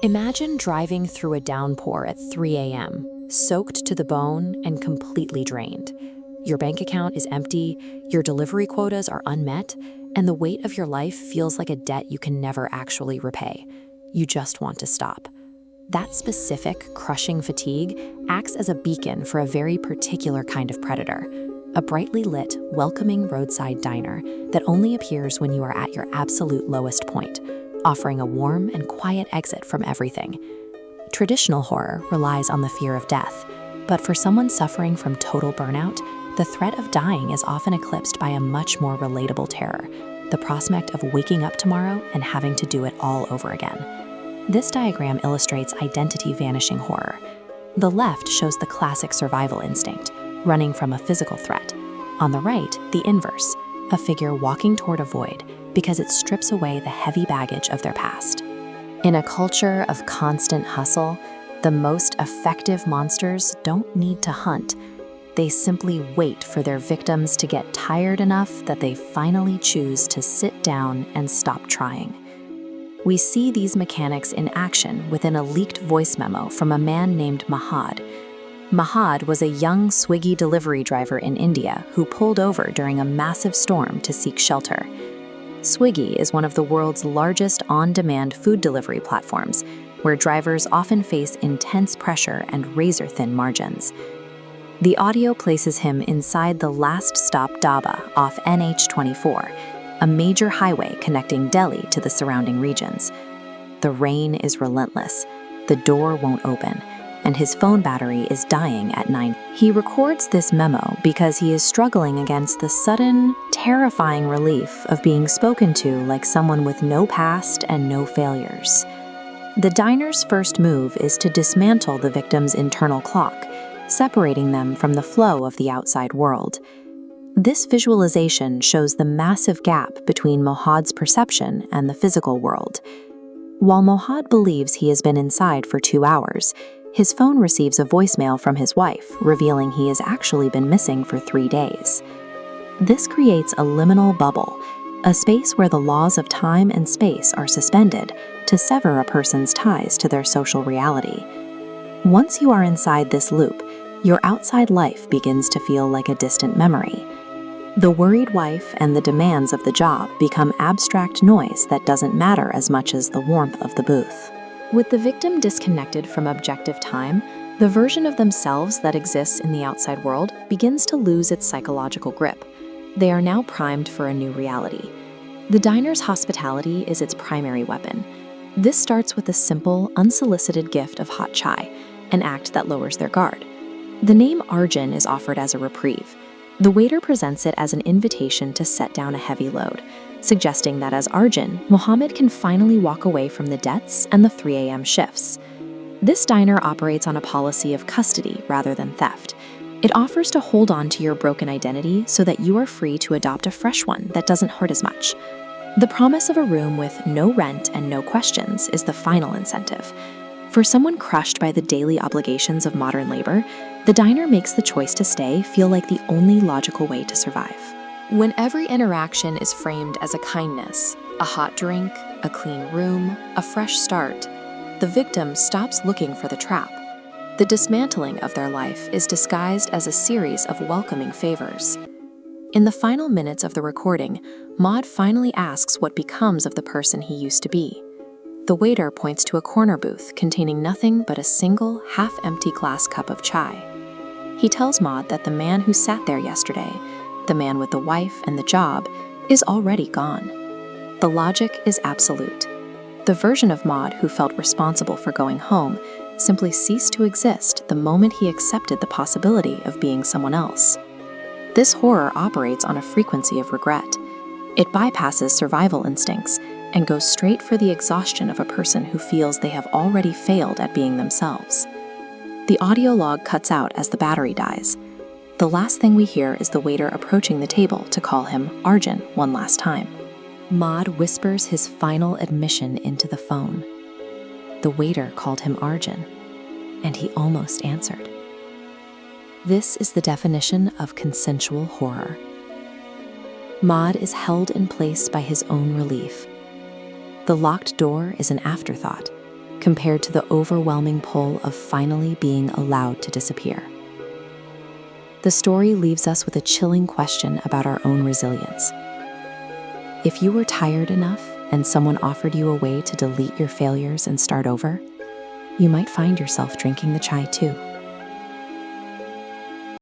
Imagine driving through a downpour at 3 a.m., soaked to the bone and completely drained. Your bank account is empty, your delivery quotas are unmet, and the weight of your life feels like a debt you can never actually repay. You just want to stop. That specific, crushing fatigue acts as a beacon for a very particular kind of predator, a brightly lit, welcoming roadside diner that only appears when you are at your absolute lowest point, offering a warm and quiet exit from everything. Traditional horror relies on the fear of death, but for someone suffering from total burnout, the threat of dying is often eclipsed by a much more relatable terror, the prospect of waking up tomorrow and having to do it all over again. This diagram illustrates identity vanishing horror. The left shows the classic survival instinct, running from a physical threat. On the right, the inverse, a figure walking toward a void because it strips away the heavy baggage of their past. In a culture of constant hustle, the most effective monsters don't need to hunt. They simply wait for their victims to get tired enough that they finally choose to sit down and stop trying. We see these mechanics in action within a leaked voice memo from a man named Mahad. Mahad was a young Swiggy delivery driver in India who pulled over during a massive storm to seek shelter. Swiggy is one of the world's largest on-demand food delivery platforms, where drivers often face intense pressure and razor-thin margins. The audio places him inside the last stop Dhaba off NH24, a major highway connecting Delhi to the surrounding regions. The rain is relentless, the door won't open, and his phone battery is dying at 9. He records this memo because he is struggling against the sudden, terrifying relief of being spoken to like someone with no past and no failures. The diner's first move is to dismantle the victim's internal clock, separating them from the flow of the outside world. This visualization shows the massive gap between Mohad's perception and the physical world. While Mohad believes he has been inside for 2 hours, his phone receives a voicemail from his wife, revealing he has actually been missing for 3 days. This creates a liminal bubble, a space where the laws of time and space are suspended to sever a person's ties to their social reality. Once you are inside this loop, your outside life begins to feel like a distant memory. The worried wife and the demands of the job become abstract noise that doesn't matter as much as the warmth of the booth. With the victim disconnected from objective time, the version of themselves that exists in the outside world begins to lose its psychological grip. They are now primed for a new reality. The diner's hospitality is its primary weapon. This starts with a simple, unsolicited gift of hot chai, an act that lowers their guard. The name Arjun is offered as a reprieve. The waiter presents it as an invitation to set down a heavy load, suggesting that as Arjun, Mohammed can finally walk away from the debts and the 3 a.m. shifts. This diner operates on a policy of custody rather than theft. It offers to hold on to your broken identity so that you are free to adopt a fresh one that doesn't hurt as much. The promise of a room with no rent and no questions is the final incentive. For someone crushed by the daily obligations of modern labor, the diner makes the choice to stay feel like the only logical way to survive. When every interaction is framed as a kindness, a hot drink, a clean room, a fresh start, the victim stops looking for the trap. The dismantling of their life is disguised as a series of welcoming favors. In the final minutes of the recording, Maud finally asks what becomes of the person he used to be. The waiter points to a corner booth containing nothing but a single, half-empty glass cup of chai. He tells Maud that the man who sat there yesterday, the man with the wife and the job, is already gone. The logic is absolute. The version of Maud who felt responsible for going home simply ceased to exist the moment he accepted the possibility of being someone else. This horror operates on a frequency of regret. It bypasses survival instincts and goes straight for the exhaustion of a person who feels they have already failed at being themselves. The audio log cuts out as the battery dies. The last thing we hear is the waiter approaching the table to call him Arjun one last time. Maud whispers his final admission into the phone. The waiter called him Arjun, and he almost answered. This is the definition of consensual horror. Maud is held in place by his own relief. The locked door is an afterthought, compared to the overwhelming pull of finally being allowed to disappear. The story leaves us with a chilling question about our own resilience. If you were tired enough and someone offered you a way to delete your failures and start over, you might find yourself drinking the chai too.